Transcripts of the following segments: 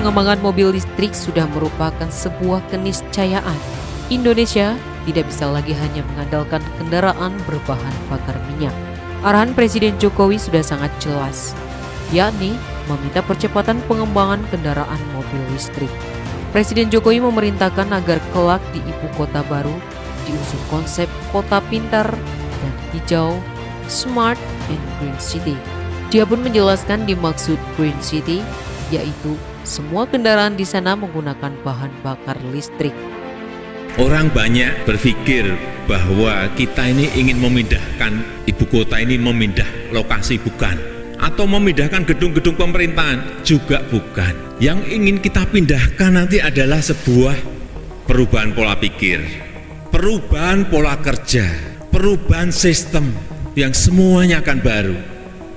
pengembangan mobil listrik sudah merupakan sebuah keniscayaan. Indonesia tidak bisa lagi hanya mengandalkan kendaraan berbahan bakar minyak. Arahan Presiden Jokowi sudah sangat jelas, yakni meminta percepatan pengembangan kendaraan mobil listrik. Presiden Jokowi memerintahkan agar kelak di ibu kota baru diusung konsep kota pintar dan hijau, smart and green city. Dia pun menjelaskan dimaksud green city yaitu semua kendaraan di sana menggunakan bahan bakar listrik. Orang banyak berpikir bahwa kita ini ingin memindahkan ibu kota ini, memindah lokasi, bukan. Atau memindahkan gedung-gedung pemerintahan, juga bukan. Yang ingin kita pindahkan nanti adalah sebuah perubahan pola pikir, perubahan pola kerja, perubahan sistem yang semuanya akan baru.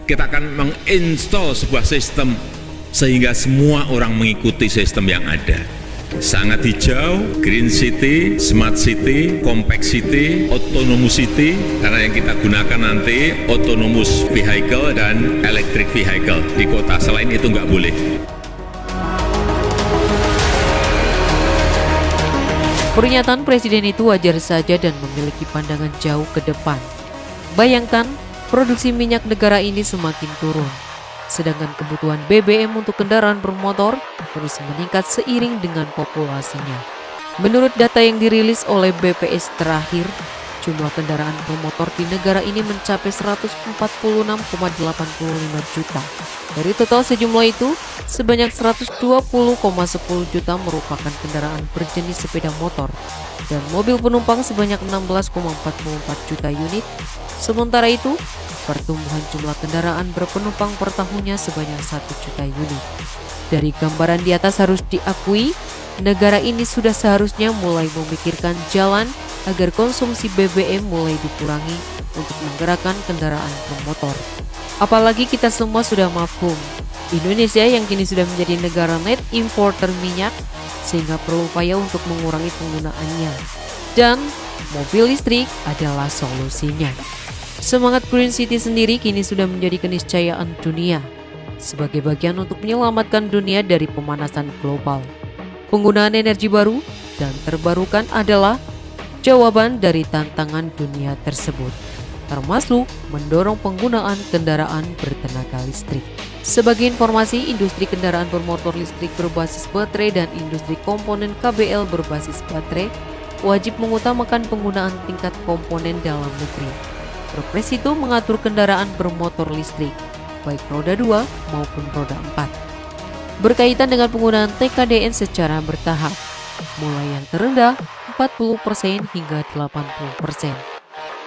Kita akan menginstall sebuah sistem sehingga semua orang mengikuti sistem yang ada. Sangat hijau, green city, smart city, compact city, autonomous city, karena yang kita gunakan nanti autonomous vehicle dan electric vehicle di kota, selain itu nggak boleh. Pernyataan Presiden itu wajar saja dan memiliki pandangan jauh ke depan. Bayangkan, produksi minyak negara ini semakin turun, sedangkan kebutuhan BBM untuk kendaraan bermotor terus meningkat seiring dengan populasinya. Menurut data yang dirilis oleh BPS terakhir, jumlah kendaraan bermotor di negara ini mencapai 146,85 juta. Dari total sejumlah itu, sebanyak 120,10 juta merupakan kendaraan berjenis sepeda motor dan mobil penumpang sebanyak 16,44 juta unit. Sementara itu, pertumbuhan jumlah kendaraan berpenumpang per tahunnya sebanyak 1 juta unit. Dari gambaran di atas harus diakui, negara ini sudah seharusnya mulai memikirkan jalan agar konsumsi BBM mulai dikurangi untuk menggerakkan kendaraan bermotor. Apalagi kita semua sudah mafhum, Indonesia yang kini sudah menjadi negara net importer minyak, sehingga perlu upaya untuk mengurangi penggunaannya. Dan mobil listrik adalah solusinya. Semangat Green City sendiri kini sudah menjadi keniscayaan dunia sebagai bagian untuk menyelamatkan dunia dari pemanasan global. Penggunaan energi baru dan terbarukan adalah jawaban dari tantangan dunia tersebut, termasuk mendorong penggunaan kendaraan bertenaga listrik. Sebagai informasi, industri kendaraan bermotor listrik berbasis baterai dan industri komponen KBL berbasis baterai wajib mengutamakan penggunaan tingkat komponen dalam negeri. Perpres itu mengatur kendaraan bermotor listrik, baik roda 2 maupun roda 4. Berkaitan dengan penggunaan TKDN secara bertahap, mulai yang terendah 40% hingga 80%.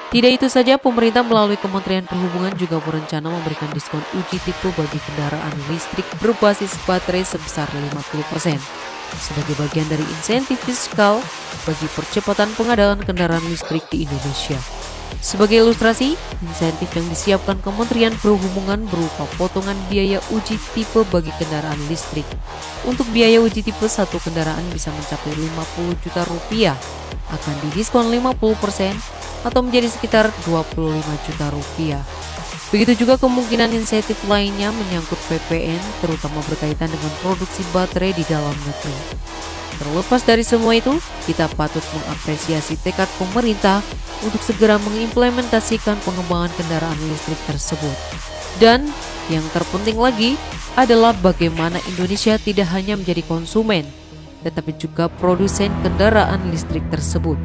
Tidak itu saja, pemerintah melalui Kementerian Perhubungan juga berencana memberikan diskon uji tipe bagi kendaraan listrik berbasis baterai sebesar 50%, sebagai bagian dari insentif fiskal bagi percepatan pengadaan kendaraan listrik di Indonesia. Sebagai ilustrasi, insentif yang disiapkan Kementerian Perhubungan berupa potongan biaya uji tipe bagi kendaraan listrik. Untuk biaya uji tipe satu kendaraan bisa mencapai 50 juta rupiah, akan didiskon 50% atau menjadi sekitar 25 juta rupiah. Begitu juga kemungkinan insentif lainnya menyangkut PPN, terutama berkaitan dengan produksi baterai di dalam negeri. Terlepas dari semua itu, kita patut mengapresiasi tekad pemerintah untuk segera mengimplementasikan pengembangan kendaraan listrik tersebut. Dan yang terpenting lagi adalah bagaimana Indonesia tidak hanya menjadi konsumen, tetapi juga produsen kendaraan listrik tersebut.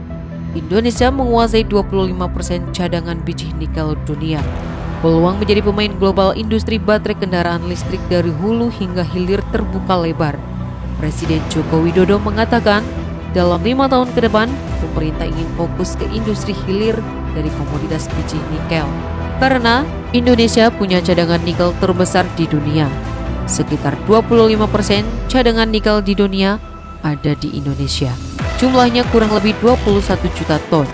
Indonesia menguasai 25% cadangan biji nikel dunia. Peluang menjadi pemain global industri baterai kendaraan listrik dari hulu hingga hilir terbuka lebar. Presiden Joko Widodo mengatakan, dalam 5 tahun ke depan, pemerintah ingin fokus ke industri hilir dari komoditas biji nikel. Karena Indonesia punya cadangan nikel terbesar di dunia. Sekitar 25% cadangan nikel di dunia ada di Indonesia. Jumlahnya kurang lebih 21 juta ton.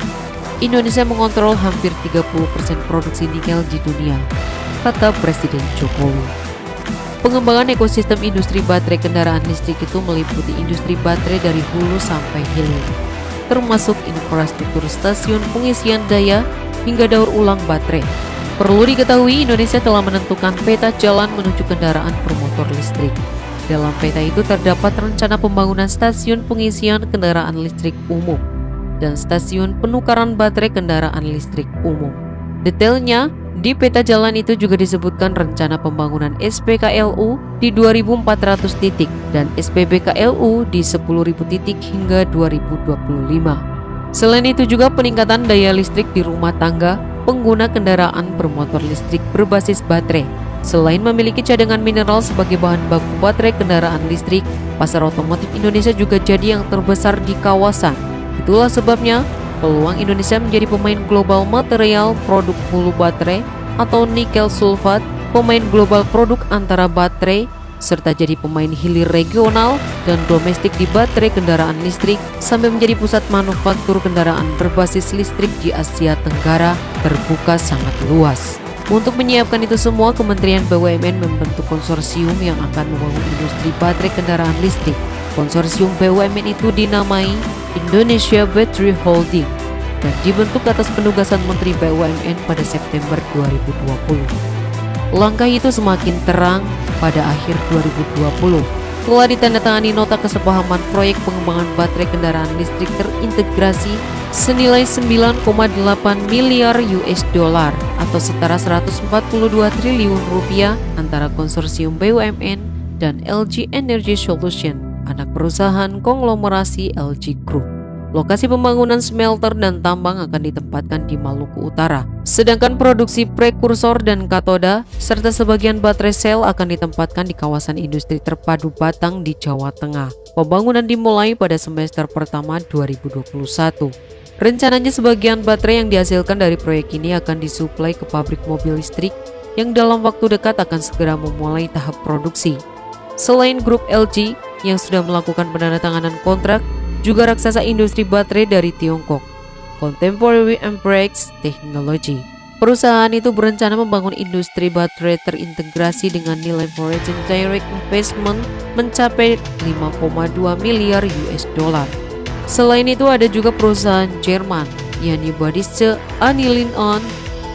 Indonesia mengontrol hampir 30% produksi nikel di dunia, kata Presiden Jokowi. Pengembangan ekosistem industri baterai kendaraan listrik itu meliputi industri baterai dari hulu sampai hilir, termasuk infrastruktur stasiun pengisian daya hingga daur ulang baterai. Perlu diketahui, Indonesia telah menentukan peta jalan menuju kendaraan bermotor listrik. Dalam peta itu terdapat rencana pembangunan stasiun pengisian kendaraan listrik umum dan stasiun penukaran baterai kendaraan listrik umum. Detailnya, di peta jalan itu juga disebutkan rencana pembangunan SPKLU di 2.400 titik dan SPBKLU di 10.000 titik hingga 2025. Selain itu juga peningkatan daya listrik di rumah tangga pengguna kendaraan bermotor listrik berbasis baterai. Selain memiliki cadangan mineral sebagai bahan baku baterai kendaraan listrik, pasar otomotif Indonesia juga jadi yang terbesar di kawasan. Itulah sebabnya peluang Indonesia menjadi pemain global material produk hulu baterai atau nikel sulfat, pemain global produk antara baterai, serta jadi pemain hilir regional dan domestik di baterai kendaraan listrik, sampai menjadi pusat manufaktur kendaraan berbasis listrik di Asia Tenggara terbuka sangat luas. Untuk menyiapkan itu semua, Kementerian BUMN membentuk konsorsium yang akan membangun industri baterai kendaraan listrik. Konsorsium BUMN itu dinamai Indonesia Battery Holding dan dibentuk atas penugasan Menteri BUMN pada September 2020. Langkah itu semakin terang pada akhir 2020. Telah ditandatangani nota kesepahaman proyek pengembangan baterai kendaraan listrik terintegrasi senilai 9,8 miliar US dollar atau setara 142 triliun rupiah antara konsorsium BUMN dan LG Energy Solution, anak perusahaan konglomerasi LG Group. Lokasi pembangunan smelter dan tambang akan ditempatkan di Maluku Utara, sedangkan produksi prekursor dan katoda serta sebagian baterai sel akan ditempatkan di kawasan industri terpadu Batang di Jawa Tengah. Pembangunan dimulai pada semester pertama 2021. Rencananya sebagian baterai yang dihasilkan dari proyek ini akan disuplai ke pabrik mobil listrik yang dalam waktu dekat akan segera memulai tahap produksi. Selain grup LG yang sudah melakukan penandatanganan kontrak, juga raksasa industri baterai dari Tiongkok, Contemporary Amperex Technology. Perusahaan itu berencana membangun industri baterai terintegrasi dengan nilai foreign direct investment mencapai 5,2 miliar US dollar. Selain itu ada juga perusahaan Jerman, yakni Badische Anilin-On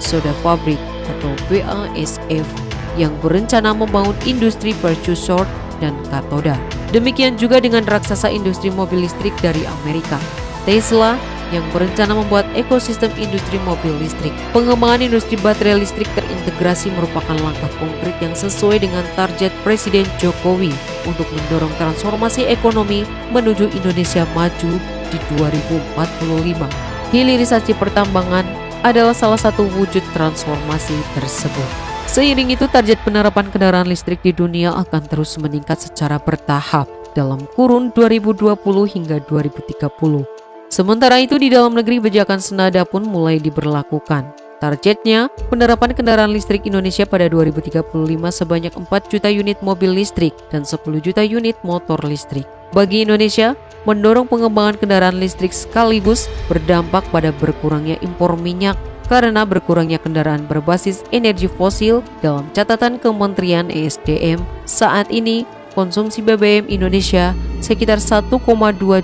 Soda Fabrik atau BASF yang berencana membangun industri precursor dan katoda. Demikian juga dengan raksasa industri mobil listrik dari Amerika, Tesla, yang berencana membuat ekosistem industri mobil listrik. Pengembangan industri baterai listrik terintegrasi merupakan langkah konkret yang sesuai dengan target Presiden Jokowi untuk mendorong transformasi ekonomi menuju Indonesia maju di 2045. Hilirisasi pertambangan adalah salah satu wujud transformasi tersebut. Seiring itu, target penerapan kendaraan listrik di dunia akan terus meningkat secara bertahap dalam kurun 2020 hingga 2030. Sementara itu, di dalam negeri pijakan senada pun mulai diberlakukan. Targetnya, penerapan kendaraan listrik Indonesia pada 2035 sebanyak 4 juta unit mobil listrik dan 10 juta unit motor listrik. Bagi Indonesia, mendorong pengembangan kendaraan listrik sekaligus berdampak pada berkurangnya impor minyak karena berkurangnya kendaraan berbasis energi fosil. Dalam catatan Kementerian ESDM, saat ini konsumsi BBM Indonesia sekitar 1,2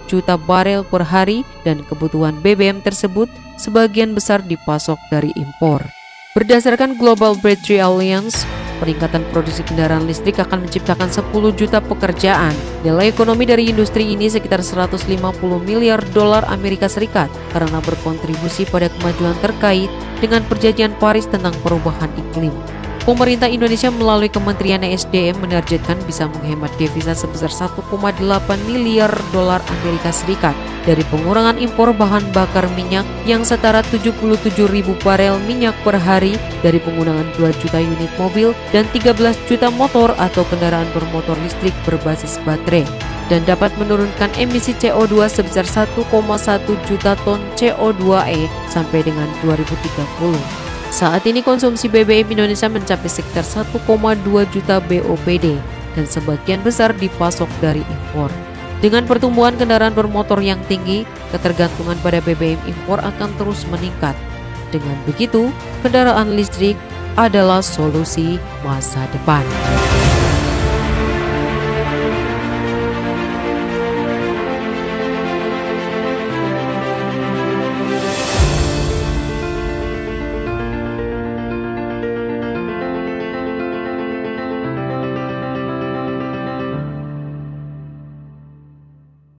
juta barel per hari dan kebutuhan BBM tersebut sebagian besar dipasok dari impor. Berdasarkan Global Battery Alliance, peningkatan produksi kendaraan listrik akan menciptakan 10 juta pekerjaan. Nilai ekonomi dari industri ini sekitar 150 miliar dolar Amerika Serikat karena berkontribusi pada kemajuan terkait dengan perjanjian Paris tentang perubahan iklim. Pemerintah Indonesia melalui Kementerian ESDM menargetkan bisa menghemat devisa sebesar 1,8 miliar dolar Amerika Serikat dari pengurangan impor bahan bakar minyak yang setara 77.000 barel minyak per hari, dari penggunaan 2 juta unit mobil dan 13 juta motor atau kendaraan bermotor listrik berbasis baterai, dan dapat menurunkan emisi CO2 sebesar 1,1 juta ton CO2e sampai dengan 2030. Saat ini konsumsi BBM Indonesia mencapai sekitar 1,2 juta BOPD dan sebagian besar dipasok dari impor. Dengan pertumbuhan kendaraan bermotor yang tinggi, ketergantungan pada BBM impor akan terus meningkat. Dengan begitu, kendaraan listrik adalah solusi masa depan.